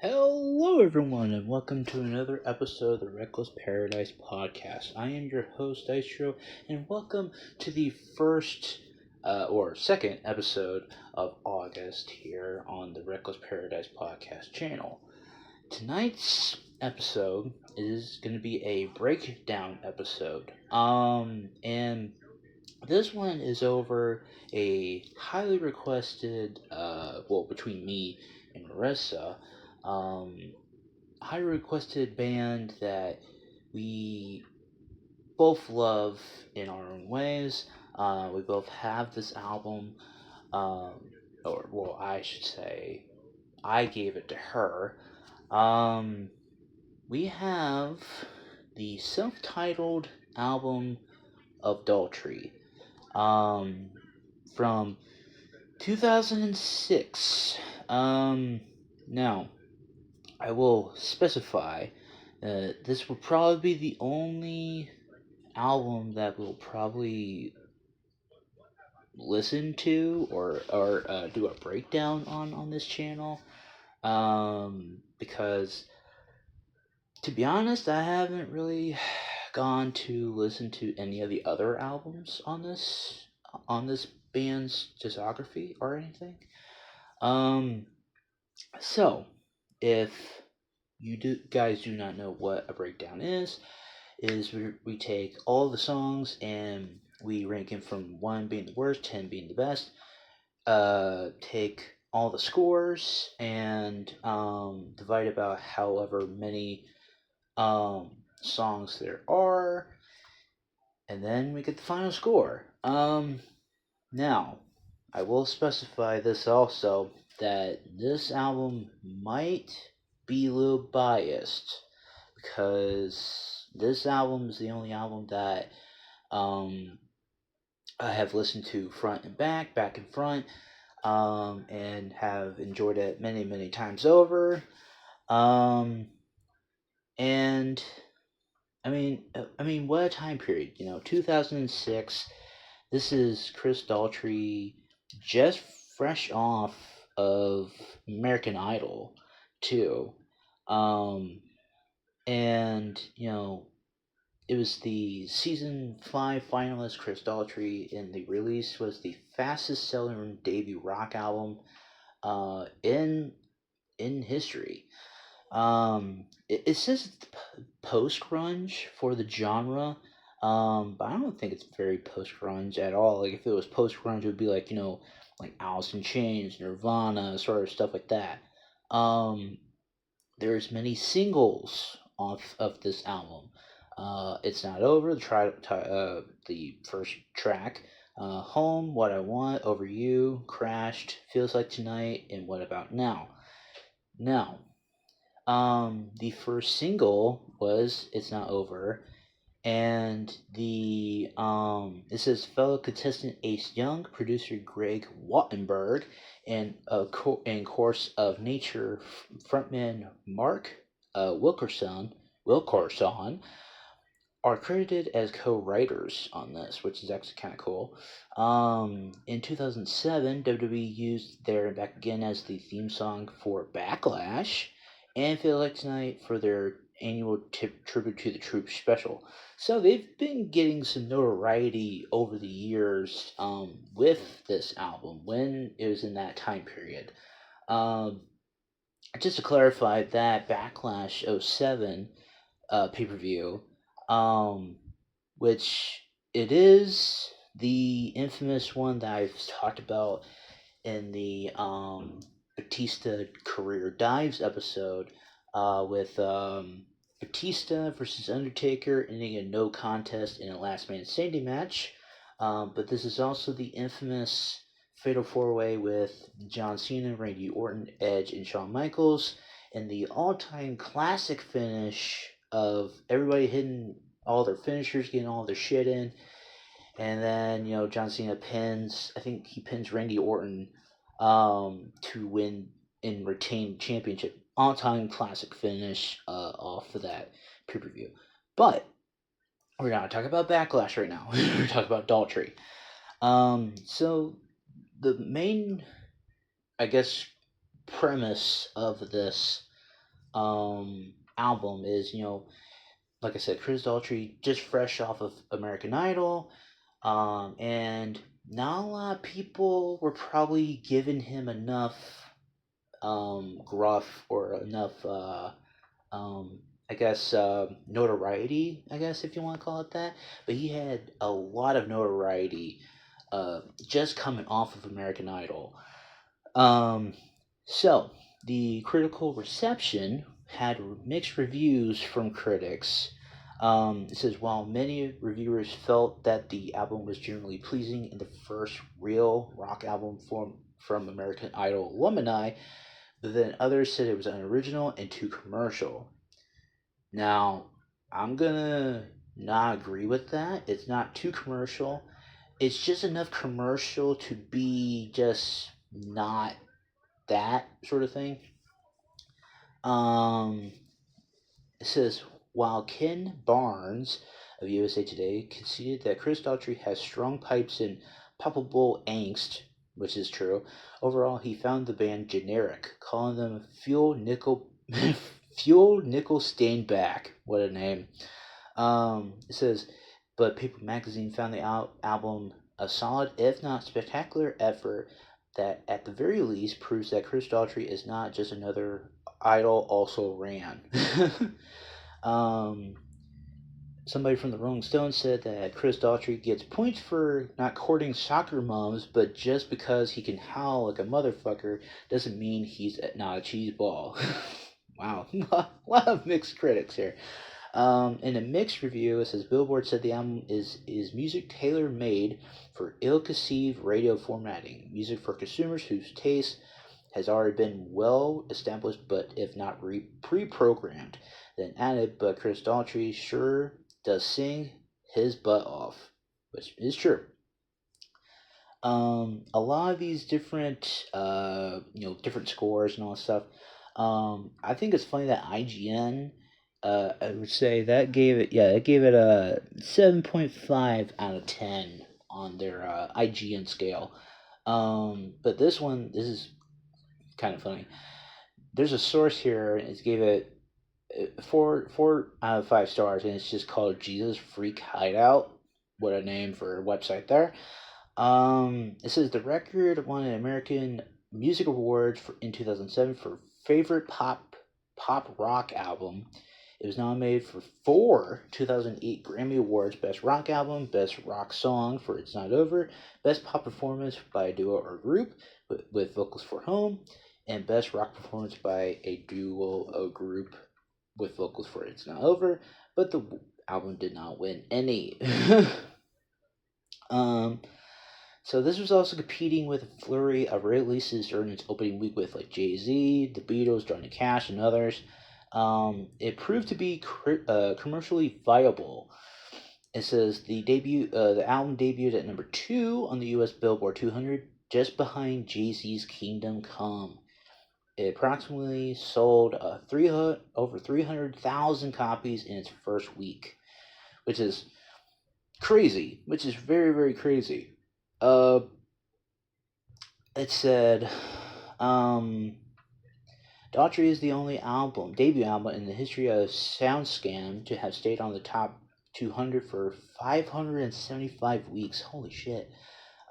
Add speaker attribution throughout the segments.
Speaker 1: Hello, everyone, and welcome to another episode of the Reckless Paradise podcast. I am your host, Dystro, and welcome to the first or second episode of August here on the Reckless Paradise podcast channel. Tonight's episode is going to be a breakdown episode. And this one is over a highly requested, between me and Marissa, um, highly requested band that we both love in our own ways. We both have this album, um, I should say, I gave it to her. Um, we have the self-titled album of Daughtry, um, from 2006. Now, I will specify this will probably be the only album that we'll probably listen to or do a breakdown on this channel. Because to be honest, I haven't really gone to listen to any of the other albums on this band's discography or anything. Um, so if guys do not know what a breakdown is we take all the songs and we rank them from 1 being the worst, 10 being the best. Take all the scores and divide about however many songs there are, and then we get the final score. Now, I will specify this also that this album might be a little biased because this album is the only album that I have listened to front and back and front, and have enjoyed it many, many times over. And what a time period, 2006. This is Chris Daughtry, just fresh off of American Idol, too. Um, and it was the season 5 finalist Chris Daughtry, and the release was the fastest selling debut rock album in history. It says it's post grunge for the genre, but I don't think it's very post grunge at all. Like if it was post grunge, it would be like like Alice in Chains, Nirvana, sort of stuff like that. Um, there's many singles off of this album. It's Not Over, the first track. Home, What I Want, Over You, Crashed, Feels Like Tonight, and What About Now. Now, the first single was It's Not Over, and it says fellow contestant Ace Young, producer Greg Wattenberg, and Course of Nature frontman Mark Wilkerson are credited as co-writers on this, which is actually kind of cool. In 2007, WWE used There and Back Again as the theme song for Backlash, and Feel Like Tonight for their annual Tribute to the Troops special. So they've been getting some notoriety over the years with this album when it was in that time period. Um, just to clarify, that Backlash '07 pay-per-view, um, which it is the infamous one that I've talked about in the Batista Career Dives episode, with Batista versus Undertaker ending a no contest in a last man standing match. But this is also the infamous Fatal 4-Way with John Cena, Randy Orton, Edge, and Shawn Michaels, and the all-time classic finish of everybody hitting all their finishers, getting all their shit in, and then John Cena pins. I think he pins Randy Orton to win and retain championship. All-time classic finish off of that pay-per-view. But we're not talking about Backlash right now. We're talking about Daughtry. So the main, I guess, premise of this album is, like I said, Chris Daughtry just fresh off of American Idol, and not a lot of people were probably giving him enough gruff or enough um, I guess notoriety, I guess if you want to call it that. But he had a lot of notoriety just coming off of American Idol. Um, so the critical reception had mixed reviews from critics. It says while many reviewers felt that the album was generally pleasing and the first real rock album from American Idol alumni, then others said it was unoriginal and too commercial. Now, I'm gonna not agree with that. It's not too commercial. It's just enough commercial to be just not that sort of thing. Um, it says while Ken Barnes of USA Today conceded that Chris Daughtry has strong pipes and palpable angst, which is true, overall he found the band generic, calling them fuel nickel fuel nickel stained back. What a name! It says, but Paper Magazine found the album a solid, if not spectacular, effort that, at the very least, proves that Chris Daughtry is not just another idol also ran. um, Somebody from the Rolling Stones said that Chris Daughtry gets points for not courting soccer moms, but just because he can howl like a motherfucker doesn't mean he's not a cheese ball. Wow, a lot of mixed critics here. In a mixed review, it says Billboard said the album is music tailor made for ill-conceived radio formatting, music for consumers whose taste has already been well established, but if not pre-programmed. Then added, but Chris Daughtry sure does sing his butt off, which is true. A lot of these different, different scores and all that stuff. I think it's funny that IGN, I would say that gave it a 7.5 out of 10 on their IGN scale. But this is kind of funny. There's a source here, and it gave it four out of 5 stars, and it's just called Jesus Freak Hideout. What a name for a website there. It says the record won an American Music Award in 2007 for favorite pop rock album. It was nominated for 4 2008 Grammy Awards: Best Rock Album, Best Rock Song for "It's Not Over," Best Pop Performance by a Duo or Group with vocals for "Home," and Best Rock Performance by a Duo or Group with vocals for "It's Not Over." But the album did not win any. um, so this was also competing with a flurry of releases during its opening week with like Jay-Z, The Beatles, Johnny Cash, and others. It proved to be commercially viable. It says the album debuted at number 2 on the U.S. Billboard 200, just behind Jay-Z's Kingdom Come. It approximately sold over 300,000 copies in its first week, which is crazy, which is very, very crazy. Uh, it said, um, Daughtry is the only debut album in the history of SoundScan to have stayed on the top 200 for 575 weeks. Holy shit.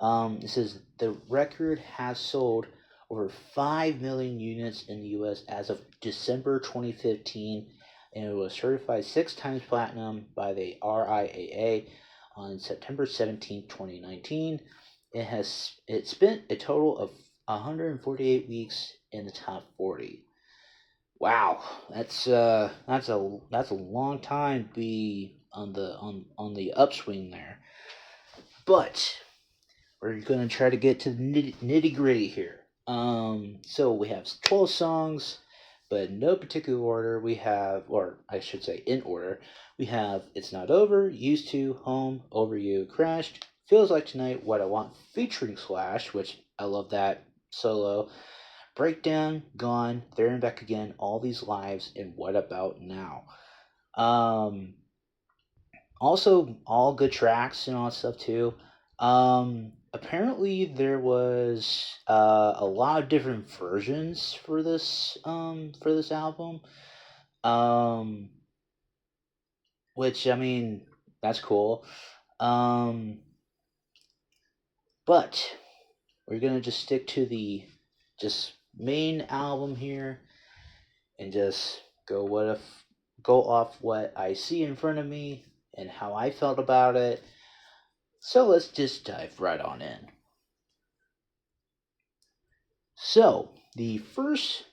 Speaker 1: It says the record has sold over 5 million units in the US as of December 2015, and it was certified 6 times platinum by the RIAA on September 17, 2019. It spent a total of 148 weeks in the top 40. Wow, that's a long time to be on the upswing there. But we're gonna try to get to the nitty gritty here. So we have 12 songs, but in no particular order. We have, or I should say, in order. We have "It's Not Over," "Used to," "Home," "Over You," "Crashed," "Feels Like Tonight," "What I Want" featuring Slash, which I love that solo. "Breakdown," "Gone," "There and Back Again," "All These Lives," and "What About Now." Um, Also, all good tracks and all that stuff too. apparently there was a lot of different versions for this album. Um, which I mean, that's cool. Um, but we're gonna just stick to the just main album here and just go off what I see in front of me and how I felt about it. So let's just dive right on in. So the first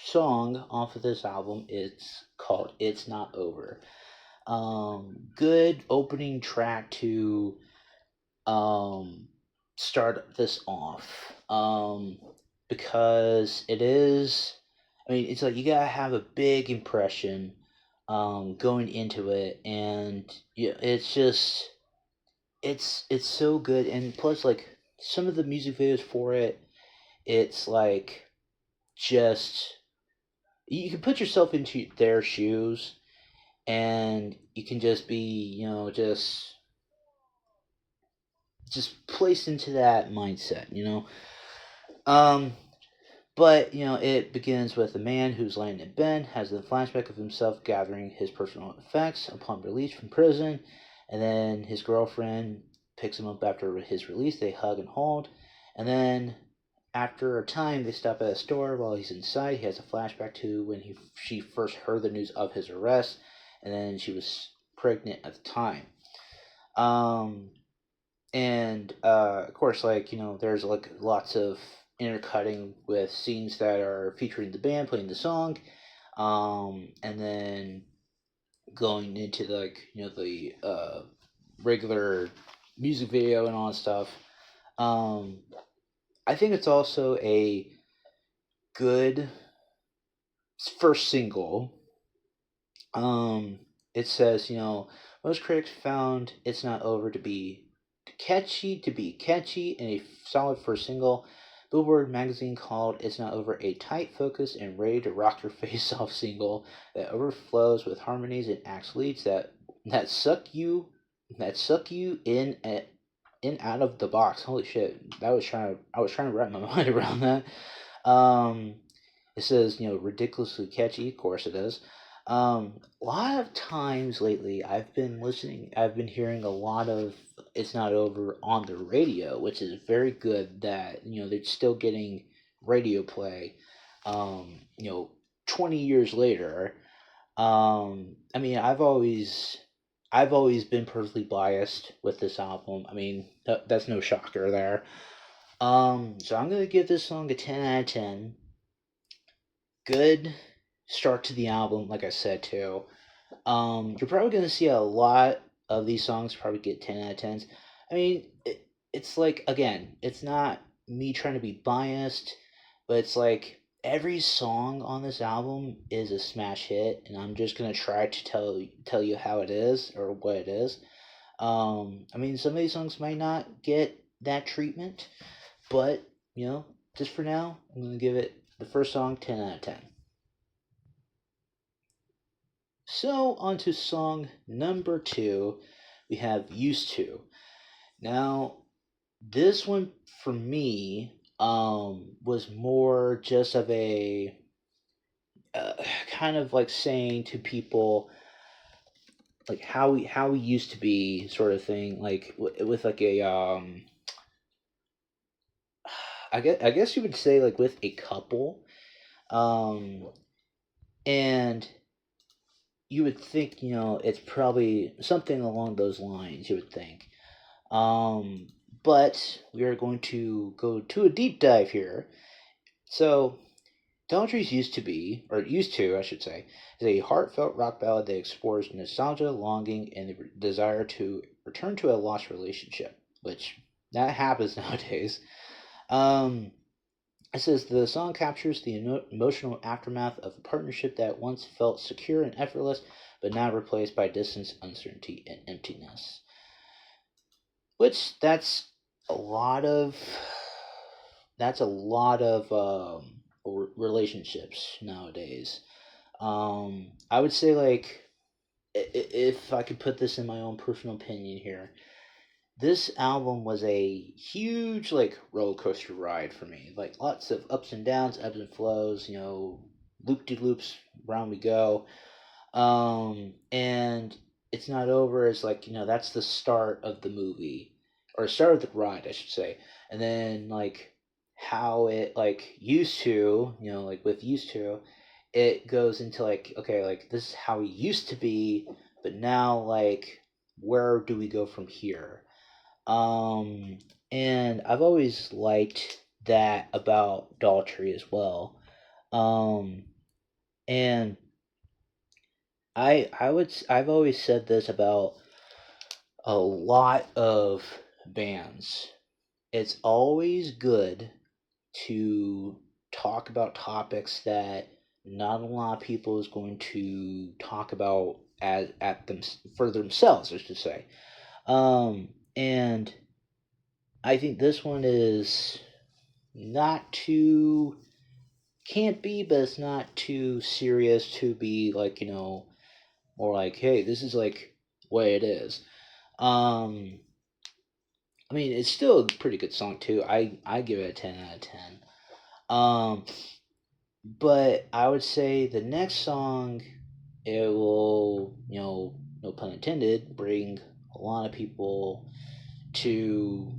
Speaker 1: song off of this album is called "It's Not Over." Good opening track to um, start this off, because it is. I mean, it's like you gotta have a big impression going into it, and yeah, it's just it's so good, and plus like some of the music videos for it, it's like just you can put yourself into their shoes, and you can just be just placed into that mindset, um but it begins with a man who's laying in bed has a flashback of himself gathering his personal effects upon release from prison, and then his girlfriend picks him up after his release. They hug and hold, and then after a time they stop at a store. While he's inside, he has a flashback to when she first heard the news of his arrest, and then she was pregnant at the time. um and of course, like there's like lots of intercutting with scenes that are featuring the band playing the song, and then going into like the regular music video and all that stuff. um I think it's also a good first single. um it says, most critics found "It's Not Over" to be catchy and a solid first single. Billboard magazine called "It's Not Over" a tight, focused, and ready to rock your face off single that overflows with harmonies and acts leads that suck you in out of the box. Holy shit! I was trying to wrap my mind around that. Um, it says, ridiculously catchy. Of course it is. A lot of times lately, I've been hearing a lot of "It's Not Over" on the radio, which is very good that, they're still getting radio play, 20 years later. I mean, I've always been personally biased with this album. I mean, that's no shocker there. So I'm gonna give this song a 10 out of 10. Good start to the album, like I said too. You're probably gonna see a lot of these songs probably get 10 out of 10s. I mean, it's like, again, it's not me trying to be biased, but it's like every song on this album is a smash hit, and I'm just gonna try to tell you how it is or what it is. I mean, some of these songs might not get that treatment, but just for now, I'm gonna give it the first song 10 out of 10. So, on to song number two, we have "Used to." Now, this one for me was more just of a uh, kind of like saying to people like how we used to be, sort of thing, like with like a I guess you would say like with a couple, um and you would think, it's probably something along those lines, you would think. Um, but we are going to go to a deep dive here. So, Daughtry's used to, I should say, is a heartfelt rock ballad that explores nostalgia, longing, and the desire to return to a lost relationship, which that happens nowadays. Um, it says the song captures the emotional aftermath of a partnership that once felt secure and effortless, but now replaced by distance, uncertainty, and emptiness. Which a lot of that's a lot of relationships nowadays. I would say, like, if I could put this in my own personal opinion here, this album was a huge like roller coaster ride for me. Like lots of ups and downs, ebbs and flows. Loop de loops, round we go. And it's not over as like that's the start of the movie or start of the ride, I should say. And then like how it like used to, like with used to, it goes into like okay, like this is how it used to be, but now like where do we go from here? Um, and I've always liked that about Daughtry as well. Um, and I've always said this about a lot of bands. It's always good to talk about topics that not a lot of people is going to talk about at them for themselves, I should say. And I think this one is not too can't be, but it's not too serious to be like more like, hey, this is like what it is. Um, I mean, it's still a pretty good song too. I give it a 10 out of 10. Um, but I would say the next song it will no pun intended bring a lot of people to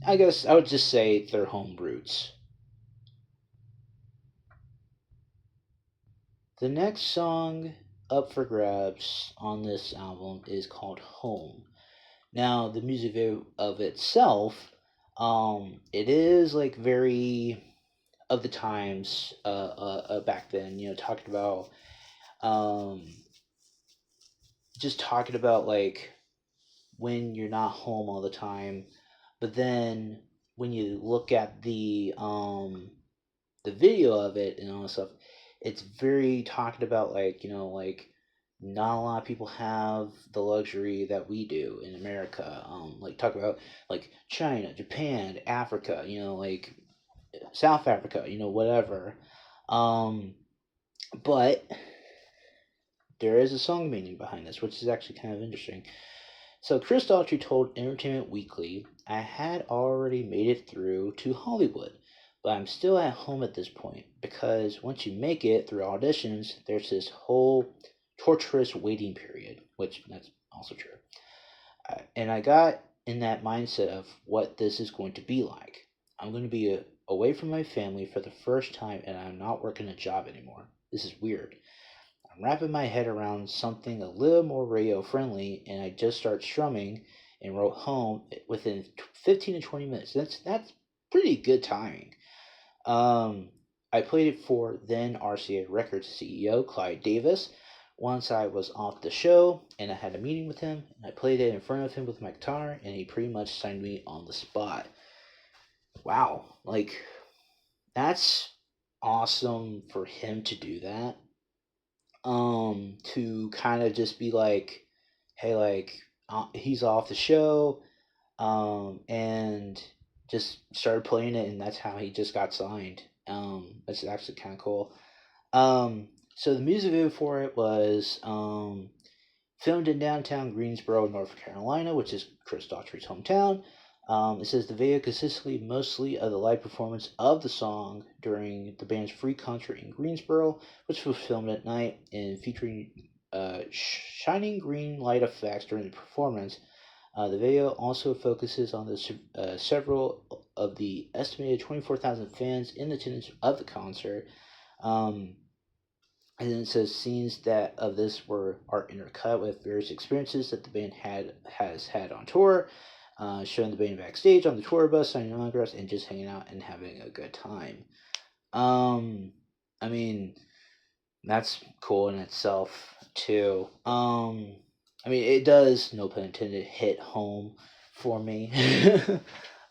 Speaker 1: I guess I would just say their home roots. The next song up for grabs on this album is called Home. Now, the music video of itself, it is like very of the times back then. Talking about um, just talking about like when you're not home all the time, but then when you look at the video of it and all that stuff, it's very talking about like like not a lot of people have the luxury that we do in America. Like talk about like China, Japan, Africa, like South Africa, whatever. Um, but there is a song meaning behind this, which is actually kind of interesting. So Chris Daughtry told Entertainment Weekly, I had already made it through to Hollywood, but I'm still at home at this point because once you make it through auditions, there's this whole torturous waiting period, which that's also true. And I got in that mindset of what this is going to be like. I'm going to be away from my family for the first time and I'm not working a job anymore. This is weird. I'm wrapping my head around something a little more radio friendly, and I just start strumming and wrote home within 15 to 20 minutes. That's pretty good timing. Um, I played it for then RCA Records CEO Clyde Davis. Once I was off the show and I had a meeting with him, and I played it in front of him with my guitar, and he pretty much signed me on the spot. Wow, like that's awesome for him to do that. To kind of just be like, hey, like he's off the show, and just started playing it, and that's how he just got signed. That's actually kind of cool. So the music video for it was filmed in downtown Greensboro, North Carolina, which is Chris Daughtry's hometown. It says the video consistently mostly of the live performance of the song during the band's free concert in Greensboro, which was filmed at night and featuring shining green light effects during the performance. The video also focuses on the several of the estimated 24,000 fans in attendance of the concert. Um, and then it says scenes that of this were are intercut with various experiences that the band has had on tour, showing the band backstage on the tour bus, signing autographs, and just hanging out and having a good time. Um, I mean that's cool in itself too. I mean it does, no pun intended, hit home for me.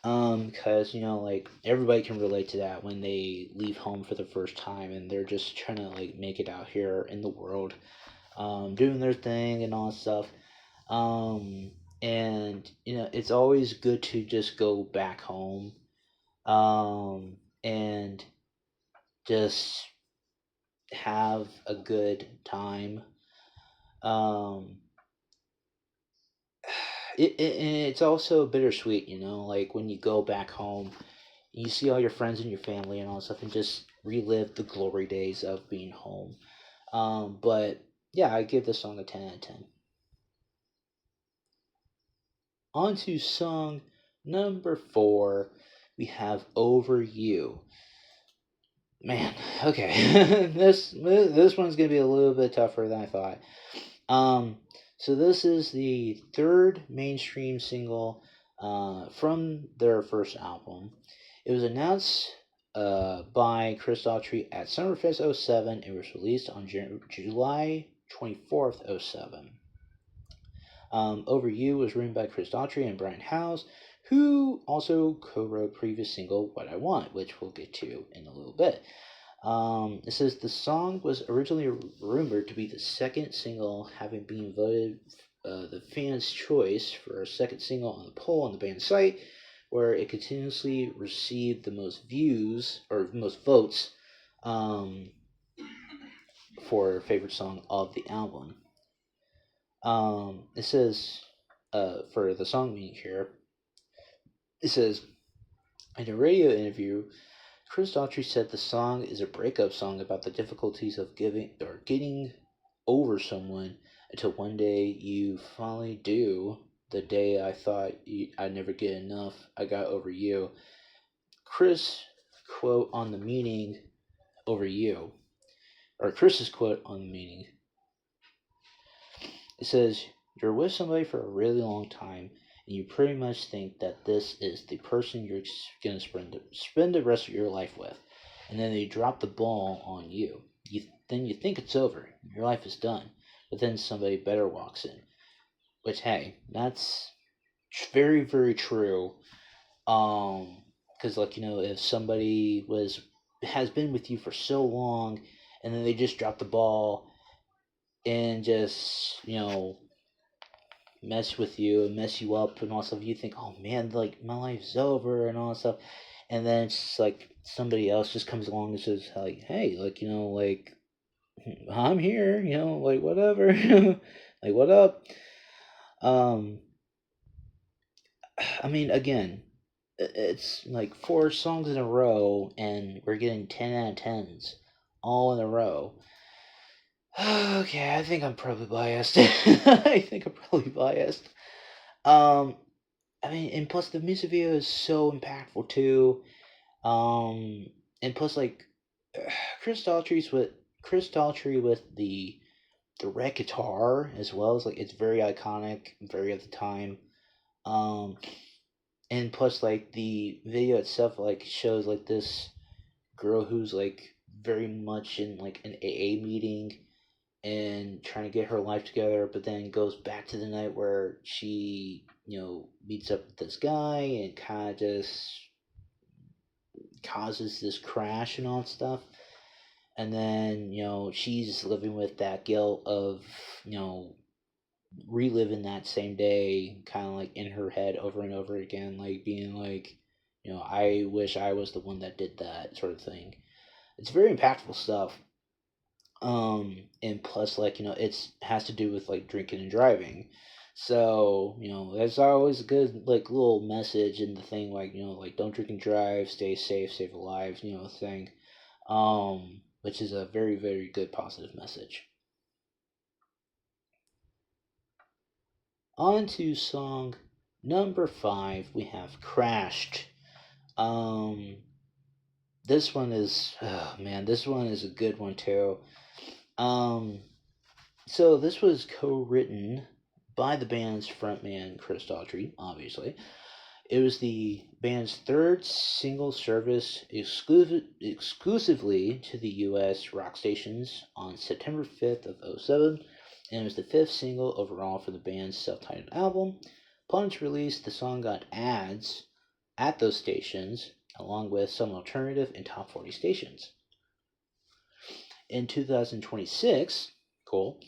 Speaker 1: Because like everybody can relate to that when they leave home for the first time and they're just trying to like make it out here in the world, doing their thing and all that stuff. Um, and it's always good to just go back home, and just have a good time. Um, And it's also bittersweet, you know, like when you go back home, you see all your friends and your family and all that stuff, and just relive the glory days of being home. But yeah, I give this song a 10 out of 10. On to song number 4, we have Over You. Man, okay, this one's gonna be a little bit tougher than I thought. Um, so this is the third mainstream single from their first album. It was announced by Chris Daughtry at Summerfest '07 and was released on July 24th, '07. Over You was written by Chris Daughtry and Brian Howes, who also co-wrote previous single What I Want, which we'll get to in a little bit. It says the song was originally rumored to be the second single, having been voted the fans' choice for a second single on the poll on the band's site, where it continuously received the most views or most votes um, for favorite song of the album. It says for the song meaning here, it says in a radio interview, Chris Daughtry said the song is a breakup song about the difficulties of giving or getting over someone until one day you finally do. The day I thought I'd never get enough, I got over you. Chris quote on the meaning over you, or Chris's quote on the meaning. It says, "You're with somebody for a really long time, and you pretty much think that this is the person you're going to spend the rest of your life with. And then they drop the ball on you. Then you think it's over. Your life is done. But then somebody better walks in." Which, hey, that's very, very true. Because, like, you know, if somebody has been with you for so long, and then they just drop the ball and just, you know, mess with you and mess you up and all stuff, you think, oh man, like my life's over and all that stuff, and then it's like somebody else just comes along and says, like, hey, like, you know, like, I'm here, you know, like, whatever, like, what up? Um, I mean, again, it's like 4 songs in a row, and we're getting 10 out of 10s all in a row. Okay, I think I'm probably biased. I think I'm probably biased. Um, I mean, and plus the music video is so impactful too. Um, and plus like Chris Daughtry with the red guitar as well as like it's very iconic, very at the time. Um, and plus like the video itself like shows like this girl who's like very much in like an AA meeting and trying to get her life together, but then goes back to the night where she, you know, meets up with this guy and kind of just causes this crash and all that stuff. And then, you know, she's living with that guilt of, you know, reliving that same day, kind of like in her head over and over again, like being like, you know, I wish I was the one that did that sort of thing. It's very impactful stuff. And plus, like, you know, it's has to do with like drinking and driving. So, you know, there's always a good like little message in the thing, like, you know, like don't drink and drive, stay safe, save lives, you know, thing. Which is a very, very good positive message. On to song number 5, we have Crashed. Um this one is, oh man, this one is a good one too. Um So this was co-written by the band's frontman Chris Daughtry, obviously. It was the band's third single service exclusively to the U.S. rock stations on September 5th of '07, and it was the fifth single overall for the band's self-titled album. Upon its release, the song got ads at those stations, along with some alternative and top 40 stations. In 2026, cool,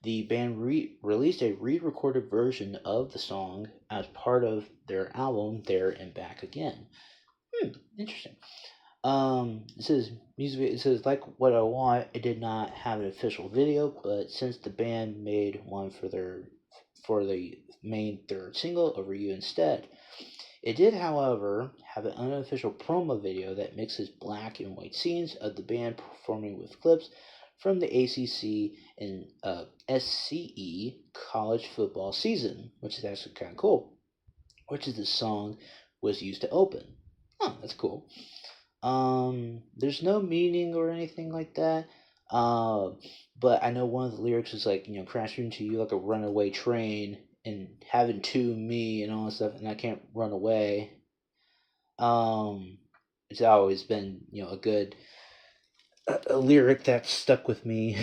Speaker 1: the band released a re-recorded version of the song as part of their album There and Back Again. Interesting. It says music. It says like What I Want. It did not have an official video, but since the band made one for their for the main third single, Over You Instead. It did, however, have an unofficial promo video that mixes black and white scenes of the band performing with clips from the ACC and SCE college football season, which is actually kind of cool. Which is the song was used to open. Oh, that's cool. There's no meaning or anything like that. Uh, but I know one of the lyrics is like, crashing into you like a runaway train and having to me and all that stuff, and I can't run away. Um, it's always been, a lyric that stuck with me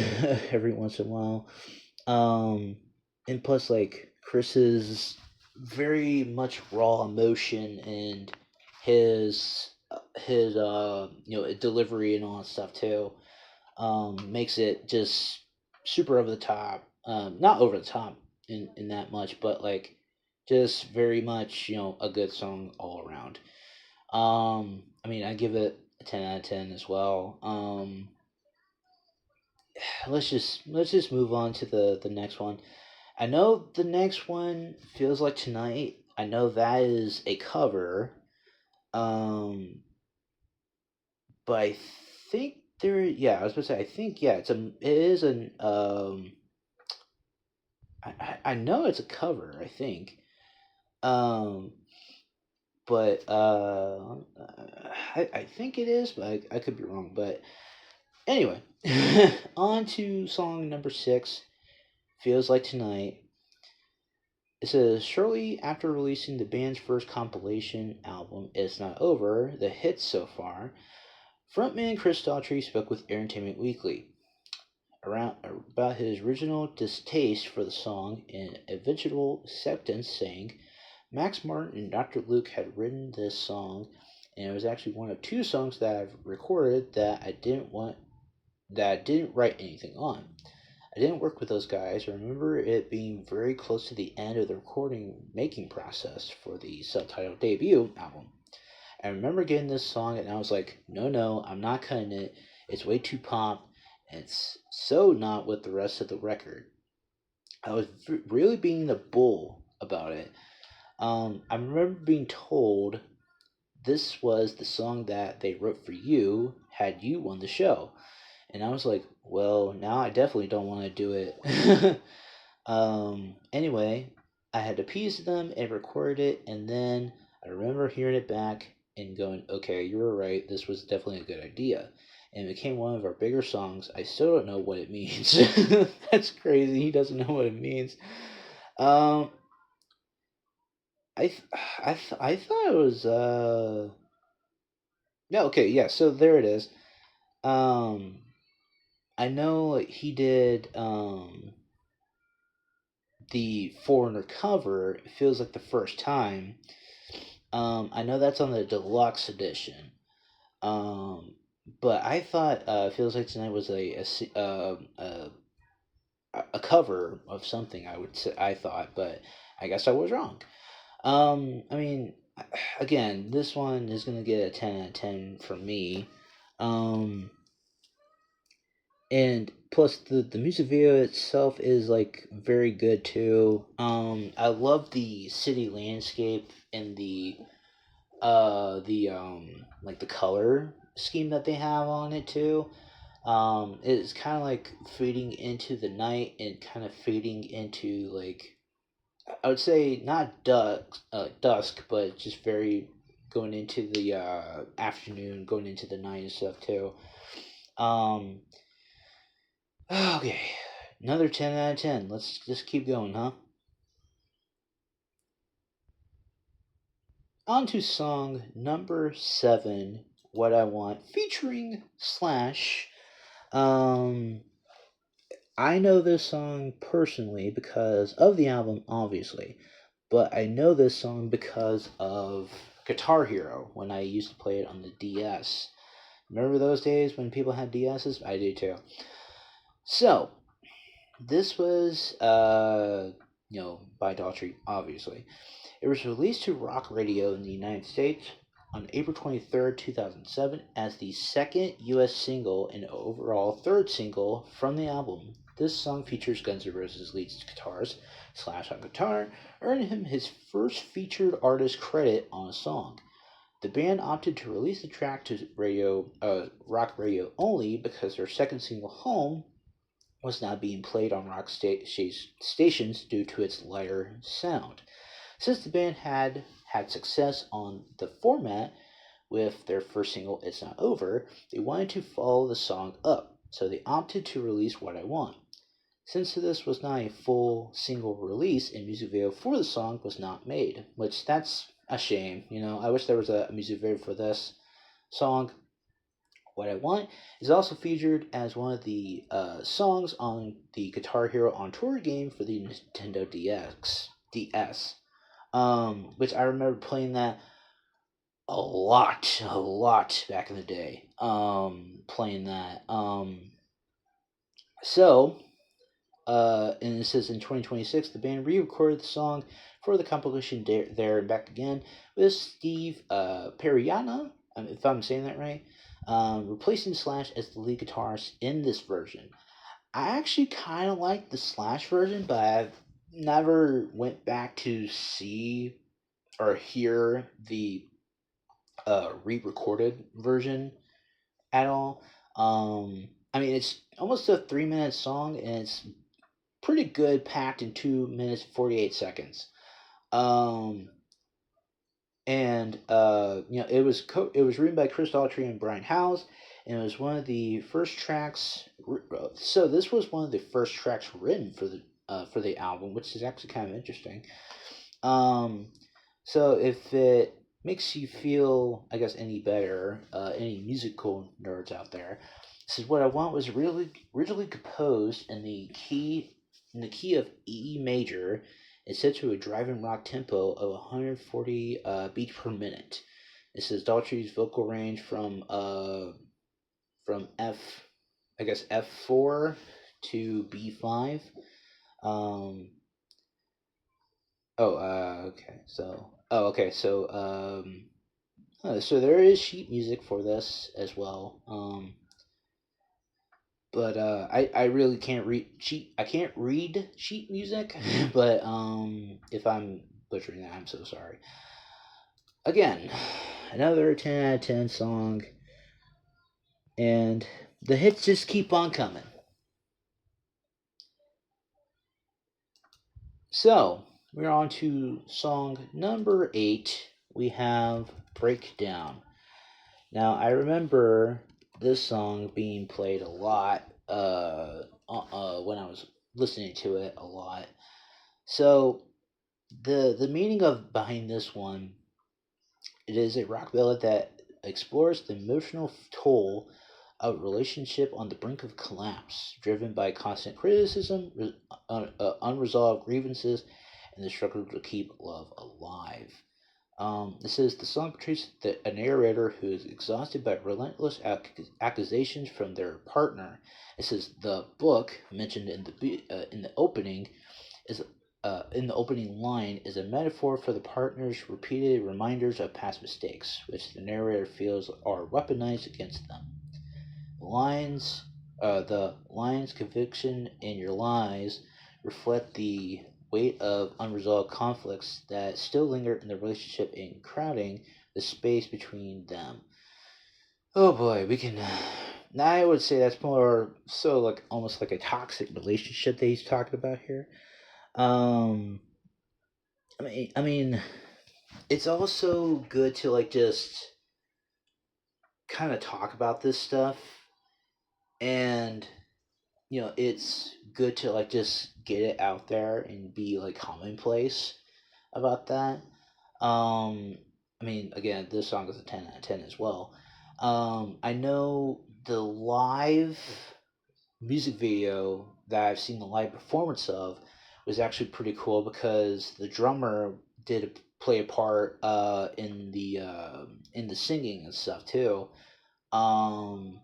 Speaker 1: every once in a while. Um, and plus, like, Chris's very much raw emotion and his delivery and all that stuff too makes it just super over the top. Not over the top in that much, but like just very much a good song all around. I mean, I give it a 10 out of 10 as well. Let's just move on to the next one. I know the next one feels like tonight. I know that is a cover. Um, but I think yeah, I was gonna say, I think, yeah, it is an, I know it's a cover, I think. Um, but, I think it is, but I could be wrong. But anyway, on to song number 6, Feels Like Tonight. It says, shortly after releasing the band's first compilation album, It's Not Over, the hits so far, frontman Chris Daughtry spoke with Entertainment Weekly about his original distaste for the song and eventual acceptance, saying, Max Martin and Dr. Luke had written this song, and it was actually one of 2 songs that I've recorded that I didn't write anything on. I didn't work with those guys. I remember it being very close to the end of the recording making process for the self-titled debut album. I remember getting this song and I was like, no, I'm not cutting it. It's way too pop. And it's so not with the rest of the record. I was really being a bull about it. I remember being told this was the song that they wrote for you had you won the show. And I was like, well, now I definitely don't want to do it. Anyway, I had to appease them and record it, and then I remember hearing it back and going, okay, you were right, this was definitely a good idea. And it became one of our bigger songs. I still don't know what it means. That's crazy. He doesn't know what it means. Um, I thought it was yeah, okay, yeah. So there it is. Um, I know, like, he did the Foreigner cover. It feels like the first time. I know that's on the deluxe edition. Um, but I thought Feels Like Tonight was a cover of something. I thought, but I guess I was wrong. I mean, again, this one is gonna get a 10 out of 10 from me. Um, and plus the music video itself is like very good too. I love the city landscape and the like the color scheme that they have on it too. It's kind of like fading into the night and kind of fading into, like, I would say not dusk, but just very going into the afternoon, going into the night and stuff too. Um, okay, another 10 out of 10. Let's just keep going, huh? On to song number 7, What I Want, featuring Slash. Um, I know this song personally because of the album, obviously, but I know this song because of Guitar Hero when I used to play it on the DS. Remember those days when people had DSs? I do too. So, this was, by Daughtry, obviously. It was released to rock radio in the United States on April 23rd, 2007, as the second U.S. single and overall third single from the album. This song features Guns N' Roses lead guitarist Slash on guitar, earning him his first featured artist credit on a song. The band opted to release the track to rock radio only because their second single, Home, was not being played on rock stations due to its lighter sound. Since the band had success on the format with their first single, It's Not Over, they wanted to follow the song up, so they opted to release What I Want. Since this was not a full single release, a music video for the song was not made, which that's a shame. I wish there was a music video for this song. What I Want is also featured as one of the songs on the Guitar Hero on Tour game for the Nintendo DS, which I remember playing that a lot back in the day. Playing that. So, and it says in 2026, the band re-recorded the song for the compilation There and Back Again with Steve Periana, if I'm saying that right, replacing Slash as the lead guitarist in this version. I actually kind of like the Slash version, but I've never went back to see or hear the re-recorded version at all. I mean, it's almost a 3-minute song, and it's pretty good, packed in 2 minutes 48 seconds. Um, and it was written by Chris Daughtry and Brian Howes, and it was one of the first tracks. So this was one of the first tracks written for the album, which is actually kind of interesting. So if it makes you feel, I guess, any better, any musical nerds out there, this is What I Want was really originally composed in the key of E major. It's set to a driving rock tempo of 140 beats per minute. It says Daughtry's vocal range from F, I guess F4 to B5. Um, okay. So there is sheet music for this as well. But I really can't read sheet. I can't read sheet music. But if I'm butchering that, I'm so sorry. Again, another 10 out of 10 song, and the hits just keep on coming. So we're on to song number 8. We have Breakdown. Now I remember this song being played a lot when I was listening to it a lot. So the meaning of behind this one, it is a rock ballad that explores the emotional toll of a relationship on the brink of collapse, driven by constant criticism, unresolved grievances, and the struggle to keep love alive. This is the song portrays a narrator who is exhausted by relentless accusations from their partner. It says the book mentioned in the opening is in the opening line is a metaphor for the partner's repeated reminders of past mistakes, which the narrator feels are weaponized against them. The lines "conviction" and "your lies" reflect the weight of unresolved conflicts that still linger in the relationship and crowding the space between them. Oh boy, we can. Now I would say that's more so like almost like a toxic relationship that he's talking about here. Um, I mean, it's also good to like just kind of talk about this stuff, and it's good to like just get it out there and be like commonplace about that. I mean, again, this song is a 10 out of 10 as well. I know the live music video that I've seen the live performance of was actually pretty cool because the drummer did play a part in the singing and stuff too. Um,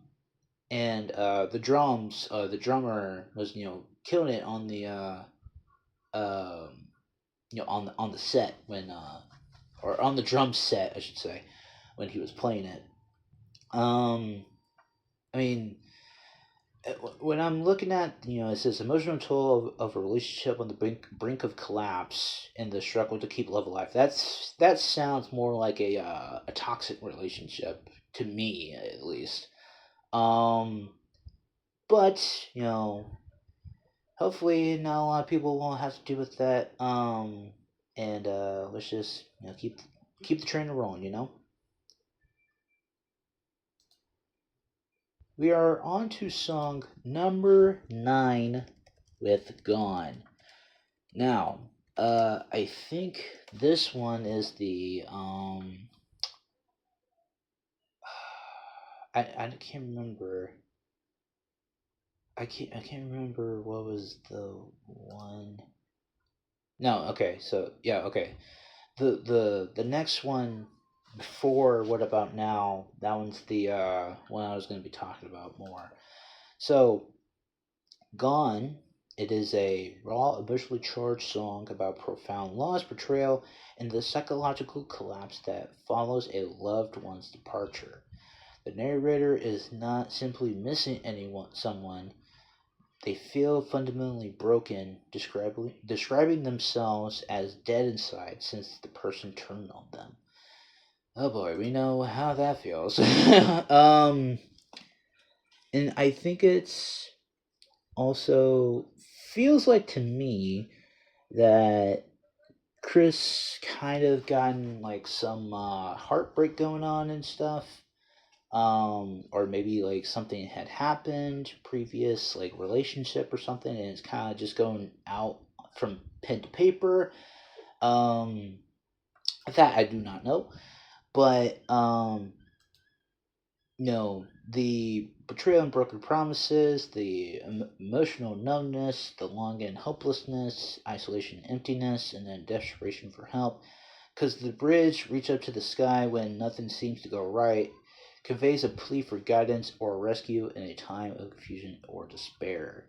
Speaker 1: and the drummer was killing it on the on the set when or on the drum set I should say when he was playing it. Um, I mean, when I'm looking at, it says emotional toll of a relationship on the brink of collapse and the struggle to keep love alive. That sounds more like a toxic relationship to me, at least. Um, but hopefully not a lot of people won't have to deal with that. And let's just keep the train rolling. We are on to song number 9 with Gone. Now, I think this one is the I can't remember. I can't remember what was the one. No, okay, so yeah, okay. The next one before What About Now, that one's the one I was going to be talking about more. So, Gone, it is a raw, emotionally charged song about profound loss, betrayal, and the psychological collapse that follows a loved one's departure. The narrator is not simply missing someone, they feel fundamentally broken, describing themselves as dead inside since the person turned on them. Oh boy, we know how that feels. And I think it's also feels like to me that Chris kind of gotten like some heartbreak going on and stuff. Or maybe like something had happened previous like relationship or something, and it's kind of just going out from pen to paper. Um, that I do not know, but the betrayal and broken promises, the emotional numbness, the longing, hopelessness, isolation, emptiness, and then desperation for help. Because the bridge, reach up to the sky when nothing seems to go right, conveys a plea for guidance or rescue in a time of confusion or despair.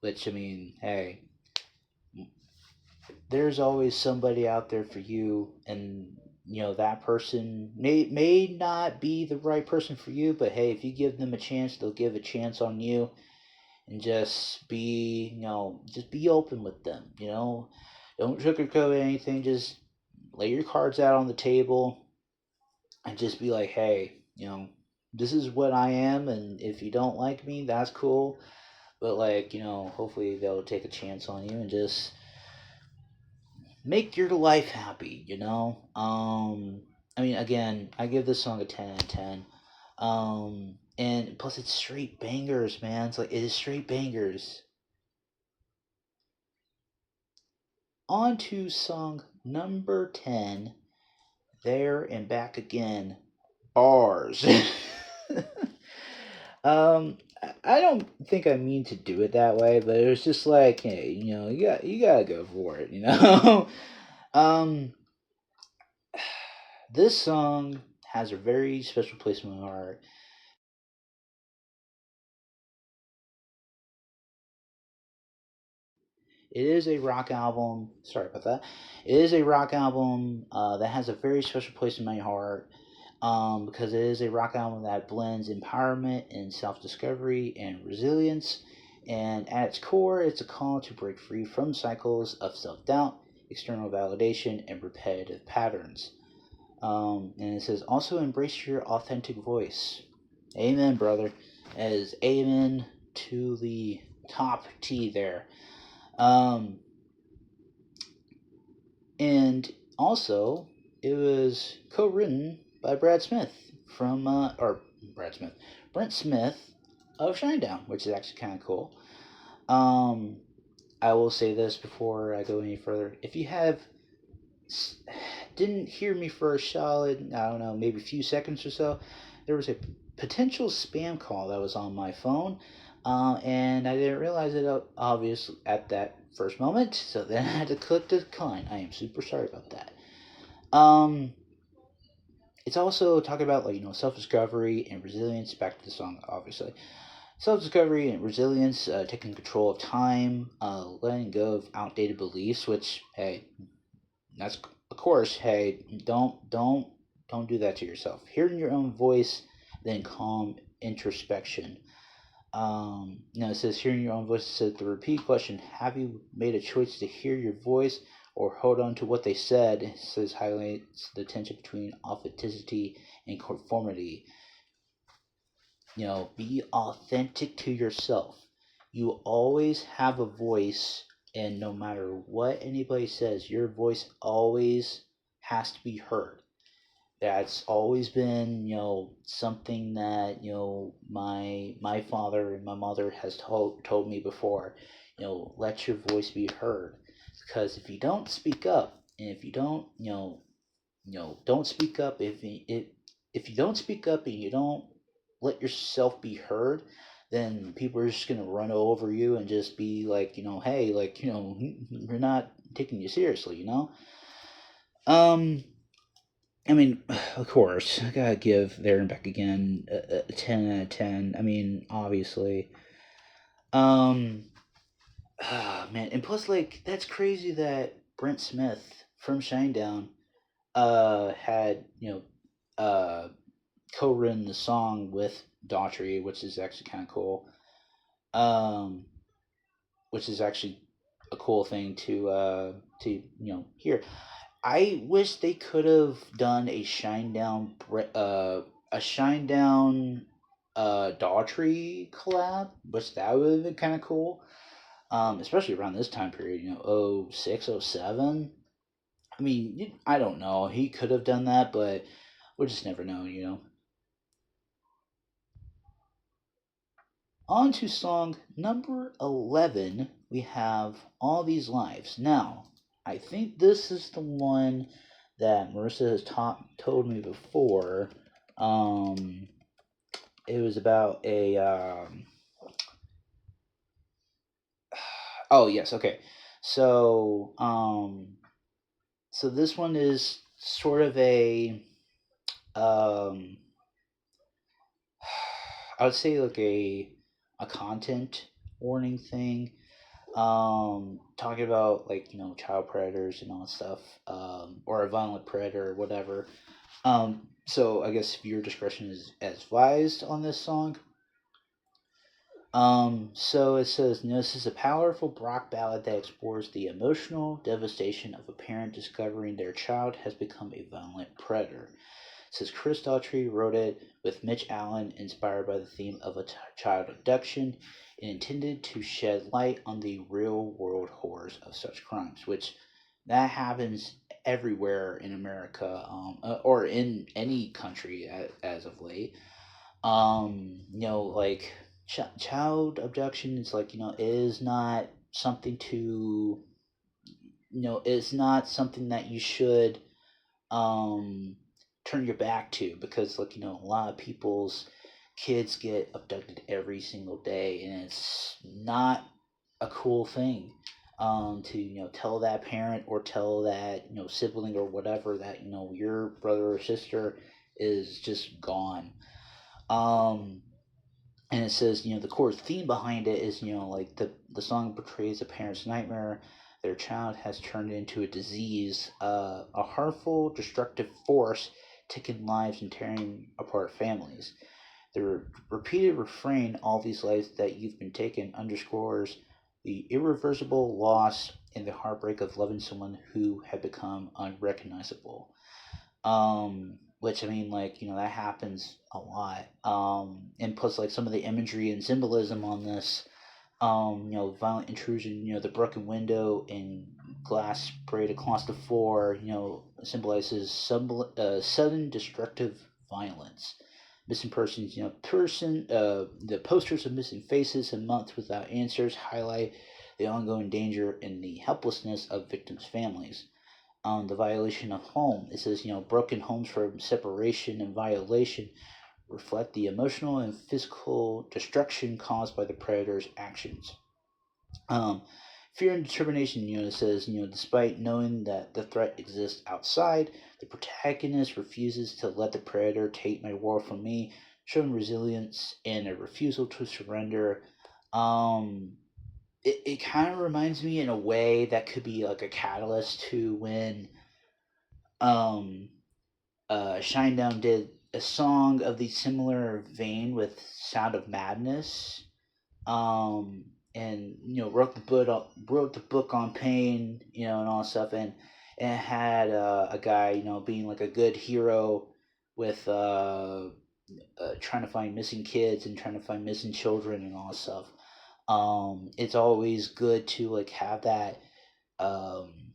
Speaker 1: Which I mean, hey, there's always somebody out there for you, and that person may not be the right person for you, but hey, if you give them a chance, they'll give a chance on you, and just be open with them. Don't sugarcoat anything. Just lay your cards out on the table and just be like, hey, this is what I am, and if you don't like me, that's cool. But like, hopefully they'll take a chance on you and just make your life happy. I mean, again, I give this song a 10 out of 10. And plus it's straight bangers, man. It's like it is straight bangers. On to song number 10, There and Back Again, Bars. I don't think I mean to do it that way, but it was just like, hey, you gotta go for it. um, this song has a very special place in my heart. It is a rock album. Sorry about that. It is a rock album that has a very special place in my heart because it is a rock album that blends empowerment and self discovery and resilience. And at its core, it's a call to break free from cycles of self doubt, external validation, and repetitive patterns. And it says, also embrace your authentic voice. Amen, brother. As amen to the top T there. Um, and also, it was co-written by Brent Smith of Shinedown, which is actually kind of cool. Um, I will say this before I go any further: if you didn't hear me for a solid, I don't know, maybe a few seconds or so, there was a potential spam call that was on my phone, and I didn't realize it obviously at that first moment, so then I had to click decline. I am super sorry about that. Um, it's also talking about like self discovery and resilience. Back to the song, obviously. Self discovery and resilience, taking control of time, letting go of outdated beliefs. Which, hey, that's of course, hey, don't Don't do that to yourself. Hearing your own voice, then calm introspection. It says hearing your own voice. It says the repeat question: have you made a choice to hear your voice or hold on to what they said? It says highlights the tension between authenticity and conformity. Be authentic to yourself. You always have a voice, and no matter what anybody says, your voice always has to be heard. That's always been, something that, my father and my mother has told me before. Let your voice be heard. Because if you don't speak up, and if you don't, don't speak up, if you don't speak up and you don't let yourself be heard, then people are just gonna run over you and just be like, hey, like, we're not taking you seriously. Um, I mean, of course, I gotta give There and Back Again a 10 out of 10. I mean, obviously. Um, man, and plus, like, that's crazy that Brent Smith from Shinedown had, uh, co-written the song with Daughtry, which is actually kind of cool. Um, which is actually a cool thing to hear. I wish they could have done a Shinedown Daughtry collab, which that would have been kind of cool. Especially around this time period, 06, 07. I mean, I don't know. He could have done that, but we'll just never know. On to song number 11, we have All These Lives. Now, I think this is the one that Marissa has told me before. Um, it was about a. Oh, yes, okay. So, so this one is sort of um, I would say like a content warning thing. Talking about like child predators and all that stuff, or a violent predator or whatever. So I guess viewer discretion is advised on this song. So it says, this is a powerful rock ballad that explores the emotional devastation of a parent discovering their child has become a violent predator. It says Chris Daughtry wrote it with Mitch Allen, inspired by the theme of a child abduction, and intended to shed light on the real world horrors of such crimes, which that happens everywhere in America, or in any country as of late. Like child abduction is like is not something to is not something that you should um turn your back to, because like a lot of people's kids get abducted every single day, and it's not a cool thing to tell that parent or tell that sibling or whatever that your brother or sister is just gone. um and it says the core theme behind it is like the song portrays a parent's nightmare. Their child has turned into a disease, a harmful destructive force, taking lives and tearing apart families. The repeated refrain, all these lives that you've been taken, underscores the irreversible loss and the heartbreak of loving someone who had become unrecognizable. Which I mean, like that happens a lot. And plus, like some of the imagery and symbolism on this, violent intrusion, the broken window and glass sprayed across the floor, symbolizes sudden destructive violence. Missing persons, the posters of missing faces and months without answers highlight the ongoing danger and the helplessness of victims' families. The violation of home. It says, broken homes from separation and violation reflect the emotional and physical destruction caused by the predator's actions. Um, Fear and determination, it says, despite knowing that the threat exists outside, the protagonist refuses to let the predator take my world from me, showing resilience and a refusal to surrender. Um, it kind of reminds me in a way that could be like a catalyst to when um Shinedown did a song of the similar vein with Sound of Madness, and wrote the book on pain, and all that stuff, and it had a guy, being like a good hero with trying to find missing kids and trying to find missing children and all that stuff. It's always good to like have that, um,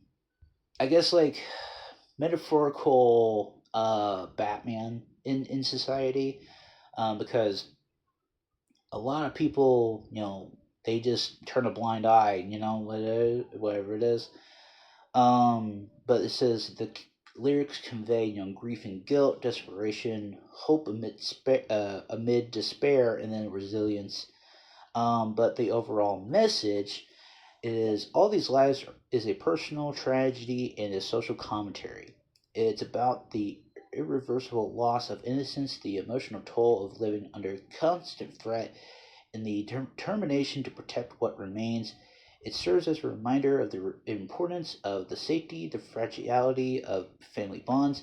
Speaker 1: I guess, like metaphorical Batman in society, because a lot of people, they just turn a blind eye, whatever it is. But it says the lyrics convey, grief and guilt, desperation, hope amid despair, and then resilience. But the overall message is all these lives is a personal tragedy and a social commentary. It's about the irreversible loss of innocence, the emotional toll of living under constant threat, and the determination to protect what remains. It serves as a reminder of the importance of the safety, the fragility of family bonds,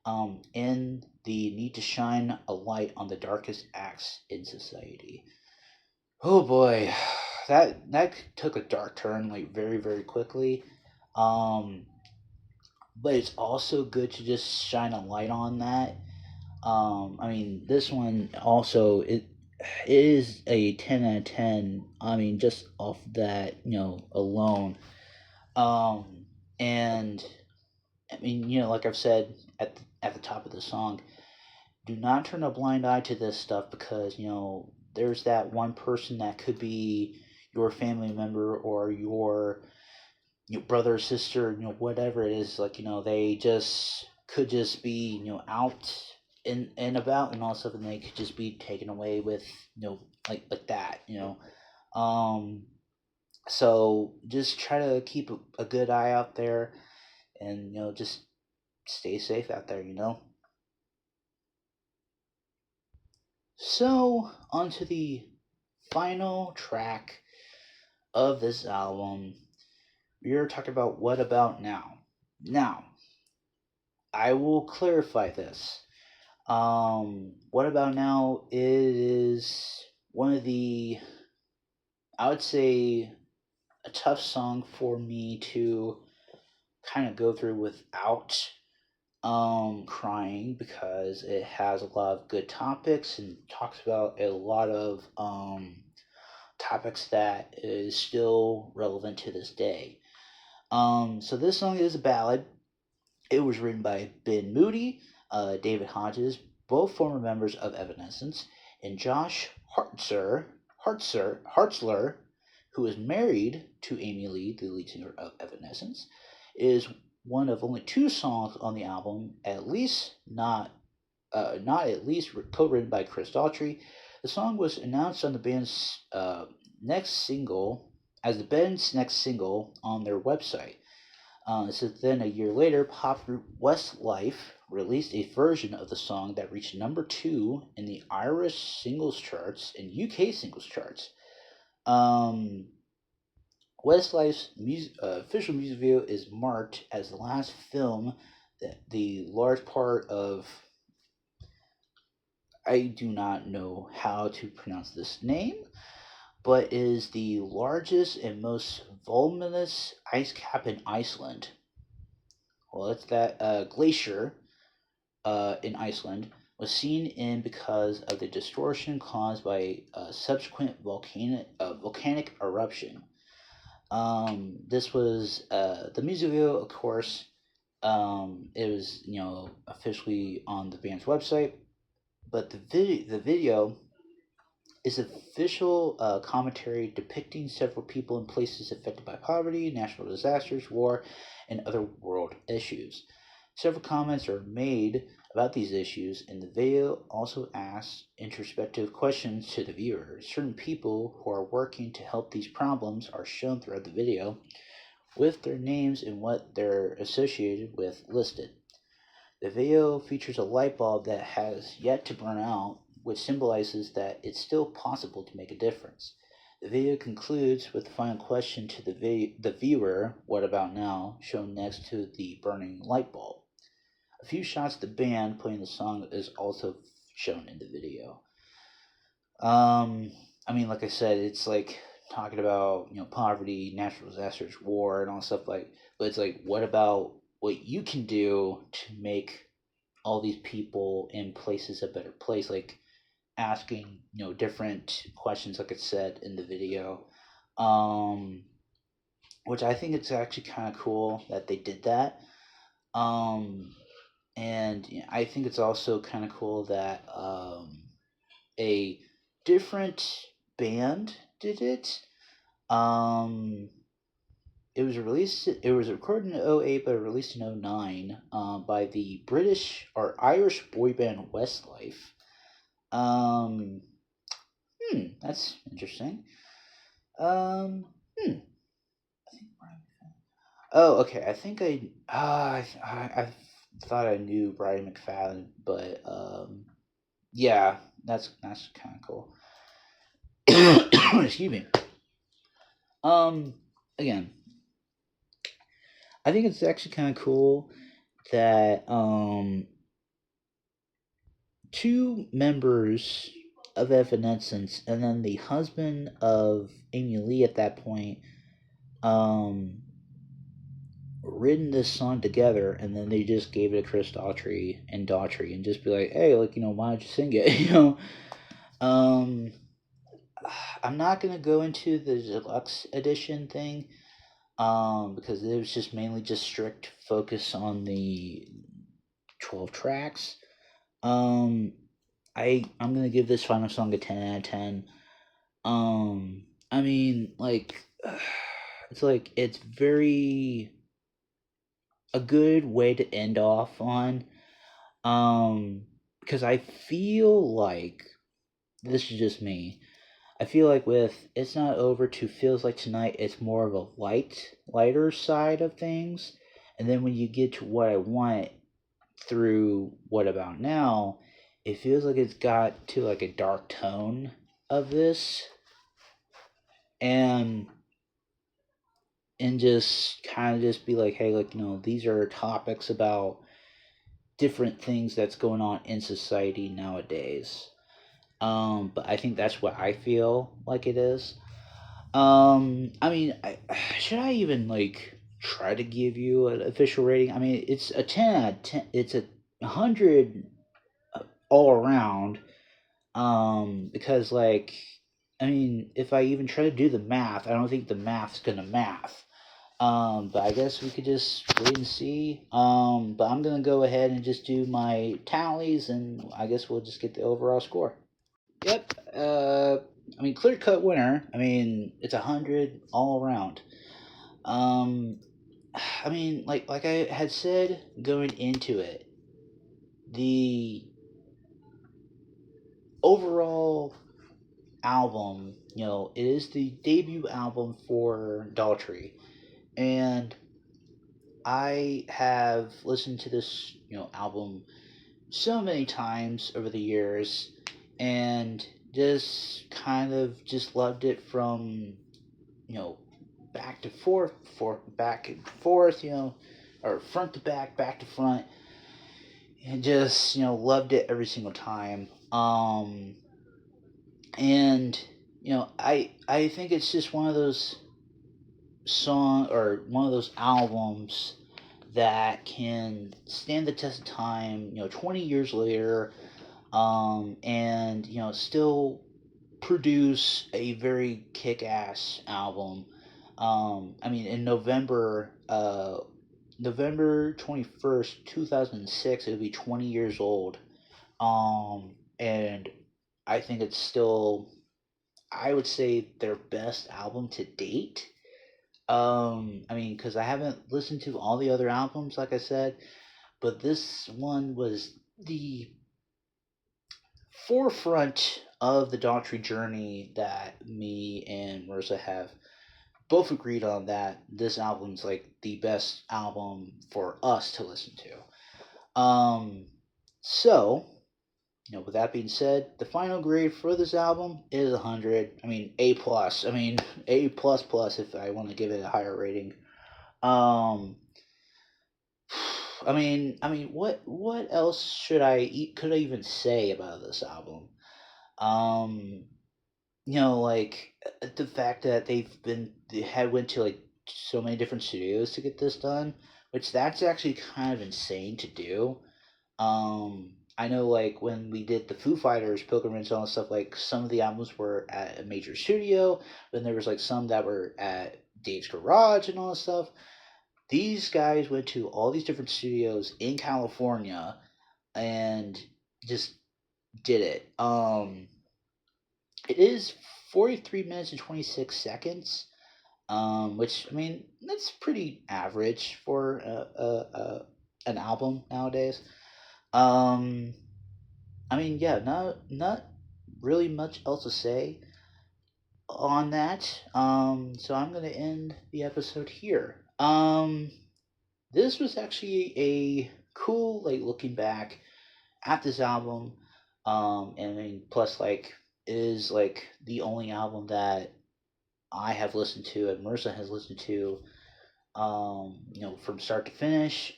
Speaker 1: and the need to shine a light on the darkest acts in society. Oh boy, that took a dark turn like very very quickly. Um, but it's also good to just shine a light on that. I mean, this one also it is a 10 out of 10. I mean, just off that alone. Um, and I mean, like I've said at the top of the song, do not turn a blind eye to this stuff because there's that one person that could be your family member or your brother or sister, whatever it is, like they just could just be out and about and all stuff, and they could just be taken away with like that, um so just try to keep a good eye out there, and just stay safe out there. So on to the final track of this album. We're talking about What About Now. Now, I will clarify this. What About Now is one of the, I would say, a tough song for me to kind of go through without crying, because it has a lot of good topics and talks about a lot of topics that is still relevant to this day. So this song is a ballad. It was written by Ben Moody, David Hodges, both former members of Evanescence, and Josh Hartzler, who is married to Amy Lee, the lead singer of Evanescence. It is one of only two songs on the album, at least not at least co-written by Chris Daughtry. The song was announced on the band's next single as the band's next single on their website. So then a year later, pop group Westlife released a version of the song that reached number 2 in the Irish singles charts and UK singles charts. Westlife's official music video is marked as the last film that the large part of, I do not know how to pronounce this name, but is the largest and most voluminous ice cap in Iceland. Well, it's that glacier in Iceland was seen in because of the distortion caused by a subsequent volcanic eruption. This was the music video, of course. It was officially on the band's website, but the video is official commentary depicting several people and places affected by poverty, natural disasters, war, and other world issues. Several comments are made about these issues, and the video also asks introspective questions to the viewer. Certain people who are working to help these problems are shown throughout the video, with their names and what they're associated with listed. The video features a light bulb that has yet to burn out, which symbolizes that it's still possible to make a difference. The video concludes with the final question to the viewer, what about now, shown next to the burning light bulb. A few shots of the band playing the song is also shown in the video. I mean, like I said, it's like talking about poverty, natural disasters, war, and all stuff like. But it's like, what about what you can do to make all these people in places a better place? Like asking different questions, like I said in the video. Um, which I think it's actually kind of cool that they did that. Um, and I think it's also kind of cool that a different band did it. Um, it was released. It was recorded in '08, but released in '09 by the British or Irish boy band Westlife. Um, that's interesting. Um, hmm. Oh, okay. I think I thought I knew Brian McFadden, but yeah, that's kind of cool. Excuse me. Um, Again, I think it's actually kind of cool that two members of Evanescence and then the husband of Amy Lee at that point um written this song together, and then they just gave it to Chris Daughtry and just be like, hey, like, why don't you sing it? Um I'm not gonna go into the deluxe edition thing, because it was just mainly just strict focus on the 12 tracks. Um I'm gonna give this final song a 10 out of 10. I mean, like, it's like it's very a good way to end off on. Because I feel like this is just me. I feel like with It's Not Over to Feels Like Tonight, it's more of a lighter side of things. And then when you get to What I Want through What About Now, it feels like it's got to like a dark tone of this. And just kind of just be like, hey, like, these are topics about different things that's going on in society nowadays. But I think that's what I feel like it is. I mean, should I even like try to give you an official rating? I mean, it's a 10 out of 10. It's a 100 all around. Because like, I mean, if I even try to do the math, I don't think the math's gonna math. But I guess we could just wait and see. But I'm gonna go ahead and just do my tallies, and I guess we'll just get the overall score. Yep. I mean, clear cut winner. I mean, it's 100 all around. Um, I mean, like I had said going into it, the overall album, it is the debut album for Daughtry, and I have listened to this, album so many times over the years, and just kind of just loved it from, you know, back to forth, back and forth, or front to back to front, and just loved it every single time. And I think it's just one of those one of those albums that can stand the test of time, 20 years later, and still produce a very kick-ass album. I mean, in November 21st, 2006, it'll be 20 years old. And I think it's still, I would say, their best album to date. I mean, because I haven't listened to all the other albums, like I said, but this one was the forefront of the Daughtry journey that me and Marissa have both agreed on, that this album's like the best album for us to listen to. So, with that being said, the final grade for this album is 100. I mean, A plus. I mean, A plus if I want to give it a higher rating. Um, what else could I even say about this album? Um, like the fact that they had went to like so many different studios to get this done, which that's actually kind of insane to do. I know like when we did the Foo Fighters pilgrimage and all that stuff, like some of the albums were at a major studio, then there was like some that were at Dave's garage and all that stuff. These guys went to all these different studios in California and just did it. It is 43 minutes and 26 seconds, which that's pretty average for an album nowadays. Um, yeah, not really much else to say on that. So I'm gonna end the episode here. This was actually a cool, like, looking back at this album. And plus, like, it is like the only album that I have listened to and Marissa has listened to, from start to finish.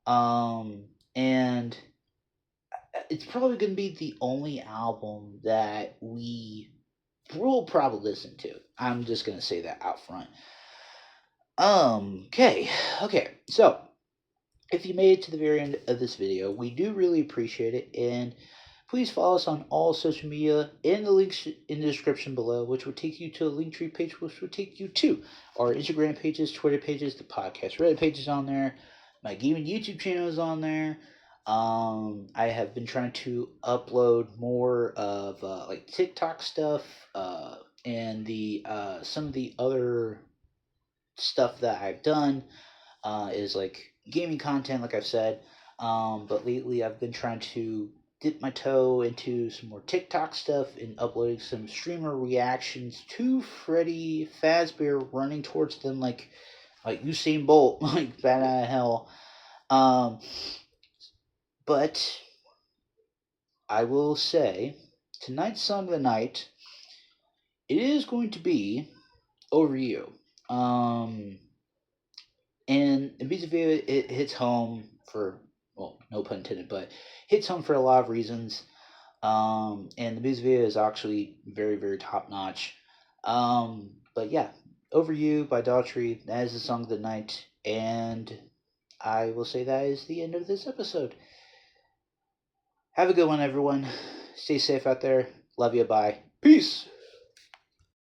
Speaker 1: And it's probably going to be the only album that we will probably listen to. I'm just going to say that out front. Okay. So, if you made it to the very end of this video, we do really appreciate it, and please follow us on all social media in the links in the description below, which will take you to a Linktree page, which will take you to our Instagram pages, Twitter pages, the podcast Reddit pages on there, my gaming YouTube channel is on there. I have been trying to upload more of like TikTok stuff, and the some of the other stuff that I've done is like gaming content, like I've said. But lately, I've been trying to dip my toe into some more TikTok stuff and uploading some streamer reactions to Freddy Fazbear running towards them like Usain Bolt, like bat out of hell. Um, but I will say, tonight's song of the night, it is going to be Over You. And the music video, it hits home for, well, no pun intended, but hits home for a lot of reasons. And the music video is actually very, very top notch. But yeah, Over You by Daughtry, that is the song of the night. And I will say that is the end of this episode. Have a good one, everyone. Stay safe out there. Love you. Bye. Peace.